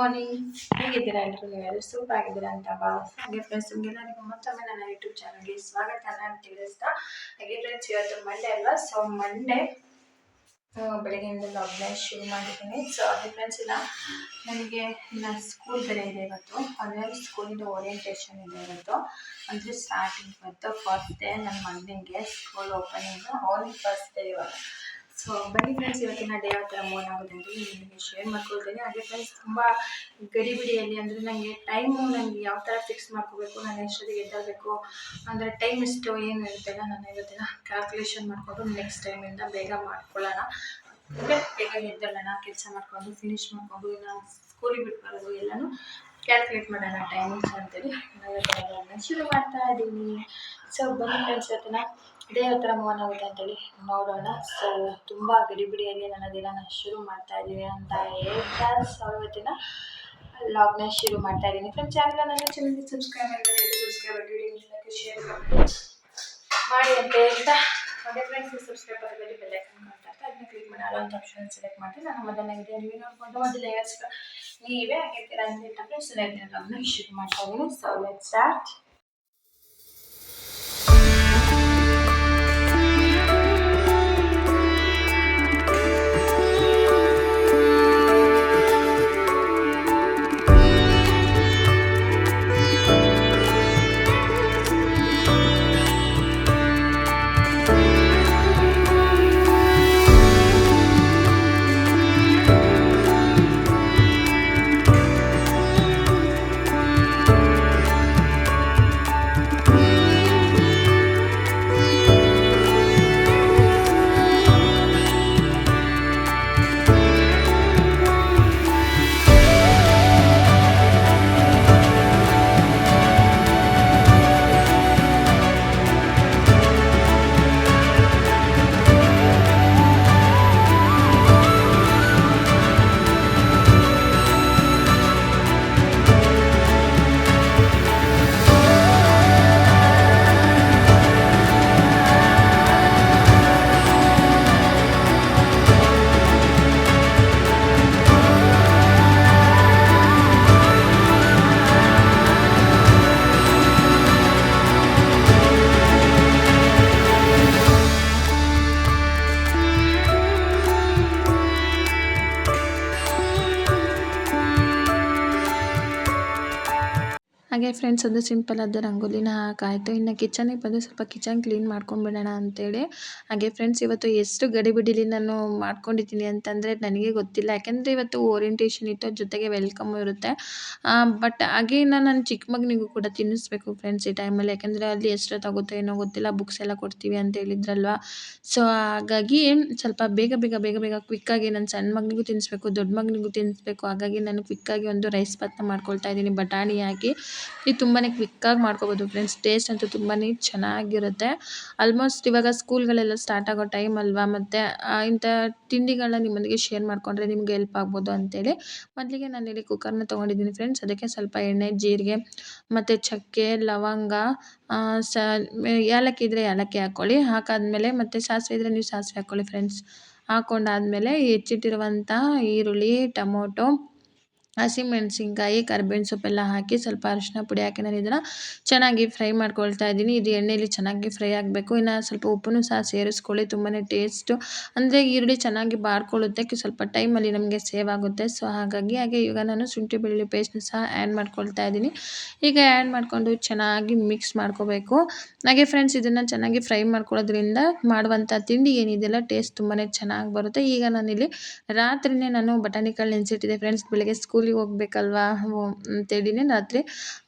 Morning. ಹೇಗಿದ್ದೀರಾ ಎಲ್ಲರೂ? ನೀವೆಲ್ಲರೂ ಸೂಪರ್ ಆಗಿದ್ದೀರಾ ಅಂತ ಭಾವಿಸ್ತಾ ಹಾಗೆ ಫ್ರೆಂಡ್ಸ್, ನಿಮಗೆಲ್ಲರಿಗೂ ಮತ್ತೊಮ್ಮೆ ನನ್ನ ಯೂಟ್ಯೂಬ್ ಚಾನಲ್ಗೆ ಸ್ವಾಗತ ಅಂತ ತಿಳಿಸ್ತಾ ಹಾಗೆ ಫ್ರೆಂಡ್ಸ್, ಇವತ್ತು ಮಂಡೇ ಅಲ್ವಾ? ಸೊ ಮಂಡೇ ಬೆಳಗ್ಗೆಯಿಂದ ಲಾಗ್ನ ಶುರು ಮಾಡಿದ್ದೀನಿ. ಸೊ ಹಾಗೆ ಫ್ರೆಂಡ್ಸ್, ನನಗೆ ಇನ್ನು ಸ್ಕೂಲ್ ಬೇರೆ ಇದೆ ಇವತ್ತು. ಅಂದರೆ ಸ್ಕೂಲಿಂದ ಓರಿಯೆಂಟೇಷನ್ ಇದೆ ಇವತ್ತು. ಅಂದರೆ ಸ್ಟಾರ್ಟಿಂಗ್ ಇವತ್ತು ಫಸ್ಟ್ ಡೇ ನನ್ನ ಮಗನಿಗೆ ಸ್ಕೂಲ್ ಓಪನಿಂಗು, ಅವ್ನಿಗೆ ಫಸ್ಟ್ ಡೇ ಇವಾಗ. ಸೊ ಬನ್ನಿ ಫ್ರೆಂಡ್ಸ್, ಇವತ್ತಿನ ಡೇ ಯಾವ ಥರ ಮೂವ್ ಆಗುತ್ತೆ ಅಂತ ನಿಮಗೆ ಶೇರ್ ಮಾಡ್ಕೊಳ್ತೀನಿ. ಹಾಗೆ ಫ್ರೆಂಡ್ಸ್, ತುಂಬ ಗಡಿಬಿಡಿಯಲ್ಲಿ ಅಂದರೆ ನನಗೆ ಯಾವ ಥರ ಫಿಕ್ಸ್ ಮಾಡ್ಕೋಬೇಕು, ನಾನು ಎಷ್ಟೊತ್ತಿಗೆ ಎದ್ದೇಳಬೇಕು, ಅಂದರೆ ಟೈಮ್ ಎಷ್ಟು ಏನು ಇರುತ್ತೆಲ್ಲ ನಾನು ಇವತ್ತಿನ ಕ್ಯಾಲ್ಕುಲೇಷನ್ ಮಾಡಿಕೊಂಡು ನೆಕ್ಸ್ಟ್ ಟೈಮಿಂದ ಬೇಗ ಮಾಡ್ಕೊಳ್ಳೋಣ, ಅಂದರೆ ಬೇಗ ಎದ್ದೇಳೋಣ, ಕೆಲಸ ಮಾಡಿಕೊಂಡು ಫಿನಿಶ್ ಮಾಡಿಕೊಂಡು ಇನ್ನು ಸ್ಕೂಲಿಗೆ ಬಿಟ್ಟು ಬರೋದು ಎಲ್ಲನೂ ಕ್ಯಾಲ್ಕುಲೇಟ್ ಮಾಡೋಣ ಟೈಮಿಂಗ್ಸ್ ಅಂತೇಳಿ ನಾನು ಶುರು ಮಾಡ್ತಾ ಇದ್ದೀನಿ. ಸೊ ಬನ್ನಿ ಫ್ರೆಂಡ್ಸ್, ಇವತ್ತಿನ ಡೇ ಯಾವ ಥರ ಮೂವ್ ಆಗುತ್ತೆ ಅಂತೇಳಿ ನೋಡೋಣ. ಸೊ ತುಂಬ ಗಡಿಬಿಡಿಯಲ್ಲಿ ನನ್ನ ದಿನ ಶುರು ಮಾಡ್ತಾ ಇದ್ದೀನಿ ಅಂತ ಹೇಳ್ತಾ ಇವತ್ತಿನ ಲಾಗ್ನ ಶುರು ಮಾಡ್ತಾ ಇದ್ದೀನಿ. ಫ್ರೆಂಡ್ಸ್, ಯಾರೆಲ್ಲ ನನ್ನ ಚಾನಲ್ಗೆ ಸಬ್ಸ್ಕ್ರೈಬ್ ಮಾಡಿದರೆ ಸಬ್ಸ್ಕ್ರೈಬ್ ಮಾಡಿ, ಶೇರ್ ಮಾಡಿ ಅಂತ ಹೇಳ್ತಾ ಹಾಗೆ ಫ್ರೆಂಡ್ಸ್, ಸಬ್ಸ್ಕ್ರೈಬ್ ಆಗೋದಲ್ಲಿ ಬೆಲ್ ಐಕಾನ್ ಮಾಡ್ತಾ ಇರ್ತಾ ಅದನ್ನ ಕ್ಲಿಕ್ ಮಾಡಿ ಆಲ್ ಅಂತ ಆಪ್ಷನ್ ಸೆಲೆಕ್ಟ್ ಮಾಡಿ ನಾನು ಮೊದಲನೇ ವಿಡಿಯೋ ನೀವು ನೋಡ್ಕೊಂಡು ಮೊದಲೇ ನೀವೇ ಆಗಿರ್ತೀರ ಅಂತ ಹೇಳ್ತಾ ಫ್ರೆಂಡ್ಸ್ ಲಾಗ್ನ ಶುರು ಮಾಡ್ತಾ ಇದ್ದೀನಿ. So let's start. ಹಾಗೆ ಫ್ರೆಂಡ್ಸ್, ಒಂದು ಸಿಂಪಲ್ ಆದ ರಂಗೋಲಿನ ಹಾಕಾಯಿತು. ಇನ್ನು ಕಿಚನಿಗೆ ಬಂದು ಸ್ವಲ್ಪ ಕಿಚನ್ ಕ್ಲೀನ್ ಮಾಡ್ಕೊಂಡ್ಬಿಡೋಣ ಅಂತೇಳಿ. ಹಾಗೆ ಫ್ರೆಂಡ್ಸ್, ಇವತ್ತು ಎಷ್ಟು ಗಡಿಬಿಡಿಲಿ ನಾನು ಮಾಡ್ಕೊಂಡಿದ್ದೀನಿ ಅಂತಂದರೆ ನನಗೆ ಗೊತ್ತಿಲ್ಲ. ಯಾಕೆಂದರೆ ಇವತ್ತು ಓರಿಯೆಂಟೇಷನ್ ಇತ್ತು, ಜೊತೆಗೆ ವೆಲ್ಕಮ್ ಇರುತ್ತೆ. ಬಟ್ ಹಾಗೆ ನಾನು ಚಿಕ್ಕ ಮಗನಿಗೂ ಕೂಡ ತಿನ್ನಿಸ್ಬೇಕು ಫ್ರೆಂಡ್ಸ್ ಈ ಟೈಮಲ್ಲಿ. ಯಾಕೆಂದರೆ ಅಲ್ಲಿ ಎಷ್ಟೊತ್ತಾಗುತ್ತೋ ಏನೋ ಗೊತ್ತಿಲ್ಲ, ಬುಕ್ಸ್ ಎಲ್ಲ ಕೊಡ್ತೀವಿ ಅಂತ ಹೇಳಿದ್ರಲ್ವ. ಸೊ ಹಾಗಾಗಿ ಸ್ವಲ್ಪ ಬೇಗ ಕ್ವಿಕ್ಕಾಗಿ ನನ್ನ ಸಣ್ಣ ಮಗನಿಗೂ ತಿನ್ನಿಸ್ಬೇಕು, ದೊಡ್ಡ ಮಗನಿಗೂ ತಿನ್ನಿಸ್ಬೇಕು. ಹಾಗಾಗಿ ನಾನು ಕ್ವಿಕ್ಕಾಗಿ ಒಂದು ರೈಸ್ ಭಾತ್ನ ಮಾಡ್ಕೊಳ್ತಾ ಇದ್ದೀನಿ ಬಟಾಣಿ ಹಾಕಿ. ಇದು ತುಂಬಾ ಕ್ವಿಕ್ಕಾಗಿ ಮಾಡ್ಕೋಬೋದು ಫ್ರೆಂಡ್ಸ್. ಟೇಸ್ಟ್ ಅಂತೂ ತುಂಬಾ ಚೆನ್ನಾಗಿರುತ್ತೆ. ಆಲ್ಮೋಸ್ಟ್ ಇವಾಗ ಸ್ಕೂಲ್ಗಳೆಲ್ಲ ಸ್ಟಾರ್ಟ್ ಆಗೋ ಟೈಮ್ ಅಲ್ವಾ, ಮತ್ತು ಇಂಥ ತಿಂಡಿಗಳನ್ನ ನಿಮ್ಮೊಂದಿಗೆ ಶೇರ್ ಮಾಡಿಕೊಂಡ್ರೆ ನಿಮ್ಗೆ ಹೆಲ್ಪ್ ಆಗ್ಬೋದು ಅಂತೇಳಿ ಮೊದಲಿಗೆ ನಾನು ಇಲ್ಲಿ ಕುಕ್ಕರ್ನ ತೊಗೊಂಡಿದ್ದೀನಿ ಫ್ರೆಂಡ್ಸ್. ಅದಕ್ಕೆ ಸ್ವಲ್ಪ ಎಣ್ಣೆ, ಜೀರಿಗೆ ಮತ್ತು ಚಕ್ಕೆ, ಲವಂಗ, ಏಲಕ್ಕಿ ಇದ್ದರೆ ಏಲಕ್ಕಿ ಹಾಕ್ಕೊಳ್ಳಿ. ಹಾಕಾದ್ಮೇಲೆ ಮತ್ತು ಸಾಸಿವೆ ಇದ್ದರೆ ನೀವು ಸಾಸಿವೆ ಹಾಕ್ಕೊಳ್ಳಿ ಫ್ರೆಂಡ್ಸ್. ಹಾಕ್ಕೊಂಡಾದ್ಮೇಲೆ ಹೆಚ್ಚಿಟ್ಟಿರುವಂಥ ಈರುಳ್ಳಿ, ಟೊಮೊಟೊ, ಹಸಿಮೆಣಸಿನ್ಕಾಯಿ, ಕರಿಬೇವಿನ ಸೊಪ್ಪೆಲ್ಲ ಹಾಕಿ ಸ್ವಲ್ಪ ಅರಿಶಿನ ಪುಡಿ ಹಾಕಿ ನಾನು ಇದನ್ನು ಚೆನ್ನಾಗಿ ಫ್ರೈ ಮಾಡ್ಕೊಳ್ತಾ ಇದ್ದೀನಿ. ಇದು ಎಣ್ಣೆಯಲ್ಲಿ ಚೆನ್ನಾಗಿ ಫ್ರೈ ಆಗಬೇಕು. ಇನ್ನು ಸ್ವಲ್ಪ ಉಪ್ಪನ್ನು ಸಹ ಸೇರಿಸ್ಕೊಳ್ಳಿ, ತುಂಬಾ ಟೇಸ್ಟು ಅಂದರೆ ಈರುಳ್ಳಿ ಚೆನ್ನಾಗಿ ಬಾಡ್ಕೊಳ್ಳುತ್ತೆ, ಸ್ವಲ್ಪ ಟೈಮಲ್ಲಿ ನಮಗೆ ಸೇವ್ ಆಗುತ್ತೆ. ಸೊ ಹಾಗೆ ಇವಾಗ ನಾನು ಶುಂಠಿ ಬೆಳ್ಳುಳ್ಳಿ ಪೇಸ್ಟ್ನ ಸಹ ಆ್ಯಡ್ ಮಾಡ್ಕೊಳ್ತಾ ಇದ್ದೀನಿ. ಈಗ ಆ್ಯಡ್ ಮಾಡಿಕೊಂಡು ಚೆನ್ನಾಗಿ ಮಿಕ್ಸ್ ಮಾಡ್ಕೋಬೇಕು. ಹಾಗೆ ಫ್ರೆಂಡ್ಸ್, ಇದನ್ನು ಚೆನ್ನಾಗಿ ಫ್ರೈ ಮಾಡ್ಕೊಳ್ಳೋದ್ರಿಂದ ಮಾಡುವಂಥ ತಿಂಡಿ ಏನಿದೆಯಲ್ಲ ಟೇಸ್ಟ್ ತುಂಬಾ ಚೆನ್ನಾಗಿ ಬರುತ್ತೆ. ಈಗ ನಾನಿಲ್ಲಿ ರಾತ್ರಿನೇ ನಾನು ಬಟಾಣಿಕಾಳು ನೆನೆಸಿಟ್ಟಿದ್ದೆ ಫ್ರೆಂಡ್ಸ್. ಬೆಳಗ್ಗೆ ಸ್ಕೂಲಿಗೆ ಹೋಗ್ಬೇಕಲ್ವಾ ಅಂತೇಳಿನೇ ರಾತ್ರಿ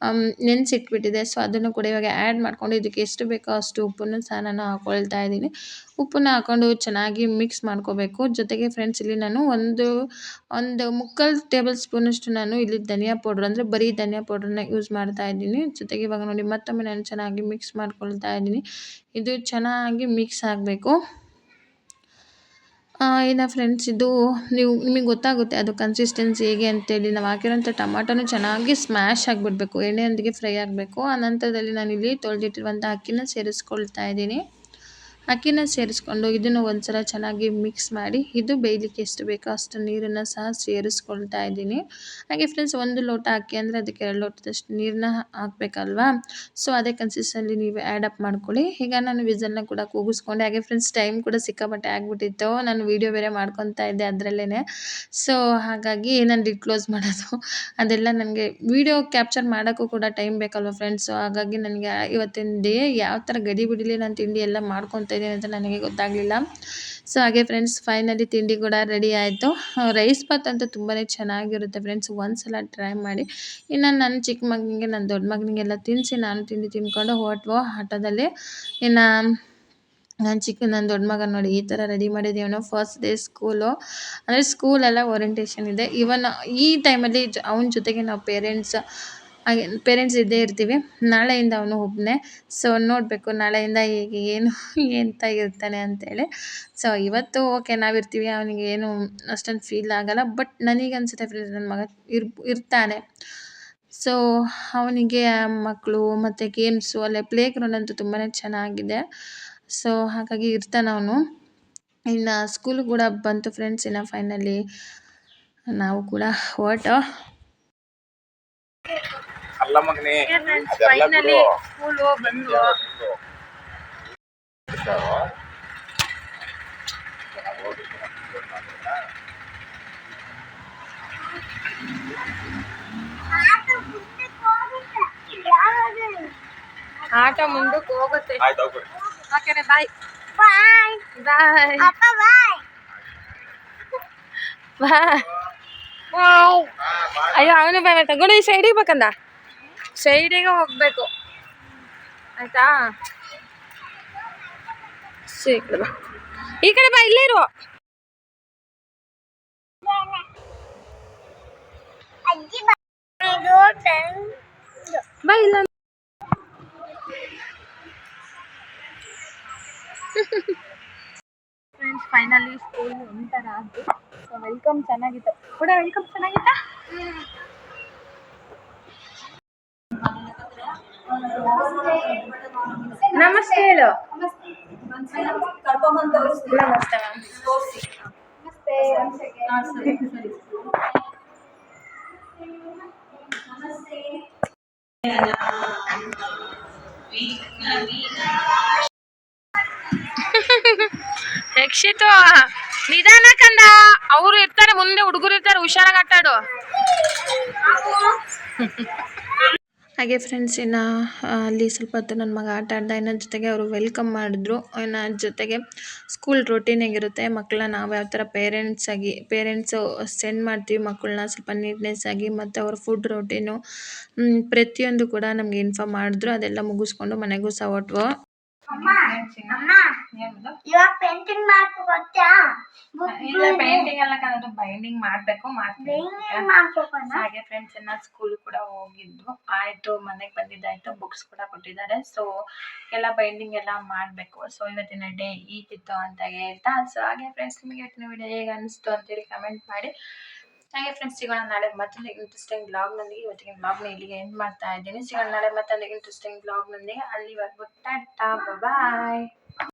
ನೆನೆಸಿಟ್ಬಿಟ್ಟಿದೆ. ಸೊ ಅದನ್ನು ಕೂಡ ಇವಾಗ ಆ್ಯಡ್ ಮಾಡ್ಕೊಂಡು ಇದಕ್ಕೆ ಎಷ್ಟು ಬೇಕೋ ಅಷ್ಟು ಉಪ್ಪನ್ನು ಸಹ ನಾನು ಹಾಕ್ಕೊಳ್ತಾ ಇದ್ದೀನಿ. ಉಪ್ಪನ್ನು ಹಾಕ್ಕೊಂಡು ಚೆನ್ನಾಗಿ ಮಿಕ್ಸ್ ಮಾಡ್ಕೋಬೇಕು. ಜೊತೆಗೆ ಫ್ರೆಂಡ್ಸ್, ಇಲ್ಲಿ ನಾನು ಒಂದು ಮುಕ್ಕಾಲು ಟೇಬಲ್ ಸ್ಪೂನಷ್ಟು ನಾನು ಇಲ್ಲಿ ಧನಿಯಾ ಪೌಡ್ರ್, ಅಂದರೆ ಬರೀ ಧನಿಯಾ ಪೌಡ್ರನ್ನ ಯೂಸ್ ಮಾಡ್ತಾ ಇದ್ದೀನಿ. ಜೊತೆಗೆ ಇವಾಗ ನೋಡಿ ಮತ್ತೊಮ್ಮೆ ನಾನು ಚೆನ್ನಾಗಿ ಮಿಕ್ಸ್ ಮಾಡ್ಕೊಳ್ತಾ ಇದ್ದೀನಿ. ಇದು ಚೆನ್ನಾಗಿ ಮಿಕ್ಸ್ ಆಗಬೇಕು. ಇನ್ನು ಫ್ರೆಂಡ್ಸ್, ಇದು ನಿಮಗೆ ಗೊತ್ತಾಗುತ್ತೆ ಅದು ಕನ್ಸಿಸ್ಟೆನ್ಸಿ ಹೇಗೆ ಅಂತೇಳಿ. ನಾವು ಹಾಕಿರೋಂಥ ಟೊಮಾಟೋನು ಚೆನ್ನಾಗಿ ಸ್ಮ್ಯಾಶ್ ಆಗಿಬಿಡ್ಬೇಕು, ಎಣ್ಣೆಯೊಂದಿಗೆ ಫ್ರೈ ಆಗಬೇಕು. ಆ ನಂತರದಲ್ಲಿ ನಾನಿಲ್ಲಿ ತೊಳೆದಿಟ್ಟಿರುವಂಥ ಅಕ್ಕಿನ ಸೇರಿಸ್ಕೊಳ್ತಾ ಇದ್ದೀನಿ. ಅಕ್ಕಿನ ಸೇರಿಸ್ಕೊಂಡು ಇದನ್ನು ಒಂದ್ಸಲ ಚೆನ್ನಾಗಿ ಮಿಕ್ಸ್ ಮಾಡಿ ಇದು ಬೇಯಲಿಕ್ಕೆ ಎಷ್ಟು ಬೇಕೋ ಅಷ್ಟು ನೀರನ್ನು ಸಹ ಸೇರಿಸ್ಕೊಳ್ತಾ ಇದ್ದೀನಿ. ಹಾಗೆ ಫ್ರೆಂಡ್ಸ್ 1 ಲೋಟ ಅಕ್ಕಿ ಅಂದರೆ ಅದಕ್ಕೆ 2 ಲೋಟದಷ್ಟು ನೀರನ್ನ ಹಾಕಬೇಕಲ್ವಾ. ಸೊ ಅದೇ ಕನ್ಸಿಸ್ಟೆನ್ಸಿ ನೀವು ಆ್ಯಡ್ ಅಪ್ ಮಾಡ್ಕೊಳ್ಳಿ. ಈಗ ನಾನು ವಿಸಲ್ನ ಕೂಡ ಕೂಗಿಸ್ಕೊಂಡೆ. ಹಾಗೆ ಫ್ರೆಂಡ್ಸ್ ಟೈಮ್ ಕೂಡ ಸಿಕ್ಕಾಪಟ್ಟೆ ಆಗಿಬಿಟ್ಟಿತ್ತು. ನಾನು ವೀಡಿಯೋ ಬೇರೆ ಮಾಡ್ಕೊತಾ ಇದ್ದೆ ಅದರಲ್ಲೇ. ಸೊ ಹಾಗಾಗಿ ನಾನು ಲಿಡ್ ಕ್ಲೋಸ್ ಮಾಡೋದು ಅದೆಲ್ಲ ನನಗೆ ವೀಡಿಯೋ ಕ್ಯಾಪ್ಚರ್ ಮಾಡೋಕ್ಕೂ ಕೂಡ ಟೈಮ್ ಬೇಕಲ್ವ ಫ್ರೆಂಡ್ಸ್. ಹಾಗಾಗಿ ನನಗೆ ಇವತ್ತಿನ ಡೇ ಯಾವ ಥರ ಗಡಿ ಬಿಡಲಿ ನಾನು ತಿಂಡಿ ಎಲ್ಲ ಮಾಡ್ಕೊತಾ ಇದ್ದೀನಿ ಅಂತ ನನಗೆ ಗೊತ್ತಾಗಲಿಲ್ಲ. ಸೊ ಹಾಗೆ ಫ್ರೆಂಡ್ಸ್ ಫೈನಲಿ ತಿಂಡಿ ಕೂಡ ರೆಡಿ ಆಯಿತು. ರೈಸ್ ಬಾತ್ ಅಂತೂ ತುಂಬಾ ಚೆನ್ನಾಗಿರುತ್ತೆ ಫ್ರೆಂಡ್ಸ್, ಒಂದ್ಸಲ ಟ್ರೈ ಮಾಡಿ. ಇನ್ನು ನನ್ನ ಚಿಕ್ಕ ಮಗನಿಗೆ ನನ್ನ ದೊಡ್ಡ ಮಗನಿಗೆಲ್ಲ ತಿನ್ನಿಸಿ ನಾನು ತಿಂಡಿ ತಿಂದ್ಕೊಂಡು ಹೊರಟ್ವು ಆಟೋದಲ್ಲಿ. ಇನ್ನು ನನ್ನ ದೊಡ್ಡ ಮಗ ನೋಡಿ ಈ ಥರ ರೆಡಿ ಮಾಡಿದ್ದೀವನು. ಫಸ್ಟ್ ಡೇ ಸ್ಕೂಲು ಅಂದರೆ ಸ್ಕೂಲೆಲ್ಲ ಓರಿಯೆಂಟೇಷನ್ ಇದೆ. ಈವನ್ ಈ ಟೈಮಲ್ಲಿ ಅವನ ಜೊತೆಗೆ ನಾವು ಪೇರೆಂಟ್ಸ್ ಇದ್ದೇ ಇರ್ತೀವಿ. ನಾಳೆಯಿಂದ ಅವನು ಒಬ್ಬನೇ. ಸೊ ನೋಡಬೇಕು ನಾಳೆಯಿಂದ ಹೇಗೆ ಏನು ಎಂತ ಇರ್ತಾನೆ ಅಂತೇಳಿ. ಸೊ ಇವತ್ತು ಓಕೆ ನಾವಿರ್ತೀವಿ, ಅವನಿಗೆ ಏನು ಅಷ್ಟೊಂದು ಫೀಲ್ ಆಗಲ್ಲ. ಬಟ್ ನನಗೆ ಅನಿಸುತ್ತೆ ಫ್ರೆಂಡ್ಸ್ ನನ್ನ ಮಗ ಇರ್ತಾನೆ. ಸೊ ಅವನಿಗೆ ಮಕ್ಕಳು ಮತ್ತು ಗೇಮ್ಸು ಅಲ್ಲೇ ಪ್ಲೇ ಗ್ರೌಂಡ್ ಅಂತೂ ತುಂಬಾ ಚೆನ್ನಾಗಿದೆ. ಸೊ ಹಾಗಾಗಿ ಇರ್ತಾನೆ ಅವನು. ಇನ್ನು ಸ್ಕೂಲು ಕೂಡ ಬಂತು ಫ್ರೆಂಡ್ಸ್. ಇನ್ನು ಫೈನಲಿ ನಾವು ಕೂಡ ಹೊರಟು. ಫೈನಲಿ ಸ್ಕೂಲ್ ಬಂದು ಆಟ ಮುಂದಕ್ಕೆ ಹೋಗುತ್ತೆ. ಓಕೆ ಬಾಯ್ ಬಾಯ್ ಬಾಯ್ ಬಾಯ್. ಅಯ್ಯೋ ಅವನು ಬಾಯ್ ಮಾಡ್ತಾ ಗುಡಿ ಸೈಡಿಗೆ ಬೇಕಂದ, ಸೈಡಿಗೆ ಹೋಗ್ಬೇಕು ಆಯ್ತಾ. ಈ ಕಡೆ ಬಾ, ಇಲ್ಲೇ ಇರುವ ಬಾ. ಇಲ್ಲ ಫ್ರೆಂಡ್ಸ್ ಫೈನಲಿ ಸ್ಕೂಲ್ ಎಂಟರ್ ಆಯಿತು. ಸೊ ವೆಲ್ಕಮ್ ಚೆನ್ನಾಗಿತ್ತು ಕೂಡ. ವೆಲ್ಕಮ್ ಚೆನ್ನಾಗಿತ್ತಾ? ನಮಸ್ತೆ ಹೇಳು. ರಕ್ಷಿತು ನಿಧಾನ ಕಂದ, ಅವರು ಇರ್ತಾರೆ ಮುಂದೆ, ಹುಡುಗರು ಇರ್ತಾರೆ, ಹುಷಾರಾಗಿ ಆಟಾಡು. ಹಾಗೆ ಫ್ರೆಂಡ್ಸ್ ಇನ್ನು ಅಲ್ಲಿ ಸ್ವಲ್ಪ ಹೊತ್ತು ನನ್ನ ಮಗ ಆಟ ಆಡ್ದ. ಇನ್ನು ಜೊತೆಗೆ ಅವರು ವೆಲ್ಕಮ್ ಮಾಡಿದ್ರು. ಇನ್ನು ಜೊತೆಗೆ ಸ್ಕೂಲ್ ರೊಟೀನ್ ಹೇಗಿರುತ್ತೆ, ಮಕ್ಕಳನ್ನ ನಾವು ಯಾವ ಥರ ಪೇರೆಂಟ್ಸು ಸೆಂಡ್ ಮಾಡ್ತೀವಿ ಮಕ್ಕಳನ್ನ ಸ್ವಲ್ಪ ನೀಟ್ನೆಸ್ ಆಗಿ, ಮತ್ತು ಅವ್ರ ಫುಡ್ ರೊಟೀನು ಪ್ರತಿಯೊಂದು ಕೂಡ ನಮಗೆ ಇನ್ಫಾರ್ಮ್ ಮಾಡಿದ್ರು. ಅದೆಲ್ಲ ಮುಗಿಸ್ಕೊಂಡು ಮನೆಗೂ ಸಹ ಹೊರಟ್ವು. ಪೇಂಟಿಂಗ್ ಎಲ್ಲ ಕಲಿತು ಬೈಂಡಿಂಗ್ ಮಾಡ್ಬೇಕು. ಹಾಗೆ ಫ್ರೆಂಡ್ಸ್ ಎಲ್ಲ ಸ್ಕೂಲ್ ಕೂಡ ಹೋಗಿದ್ದು ಆಯ್ತು, ಮನೆಗೆ ಬಂದಿದ್ದಾಯ್ತು, ಬುಕ್ಸ್ ಕೂಡ ಕೊಟ್ಟಿದ್ದಾರೆ. ಸೊ ಎಲ್ಲ ಬೈಂಡಿಂಗ್ ಎಲ್ಲ ಮಾಡಬೇಕು. ಸೊ ಇವತ್ತಿನ ಡೇ ಈಗಿತ್ತು ಅಂತ ಹೇಳ್ತಾ. ಸೊ ಹಾಗೆ ಫ್ರೆಂಡ್ಸ್ ನಿಮಗೆ ಇವತ್ತಿನ ವಿಡಿಯೋ ಹೇಗೆ ಅನಿಸ್ತು ಅಂತೇಳಿ ಕಮೆಂಟ್ ಮಾಡಿ. ಹಾಗೆ ಫ್ರೆಂಡ್ಸ್ ಸಿಗೋಣ ನಾಳೆ ಮತ್ತೊಂದು ಇಂಟ್ರೆಸ್ಟಿಂಗ್ ಬ್ಲಾಗ್ನೊಂದಿಗೆ. ಇವತ್ತಿನ ಬ್ಲಾಗ್ನ ಇಲ್ಲಿಗೆ ಎಂಡ್ ಮಾಡ್ತಾ ಇದ್ದೀನಿ. ಸಿಗೋಣ ನಾಳೆ ಮತ್ತೊಂದು ಇಂಟ್ರೆಸ್ಟಿಂಗ್ ಬ್ಲಾಗ್ನೊಂದಿಗೆ. ಅಲ್ಲಿವರೆಗೂ ಟಾಟಾ ಬಾಯ್.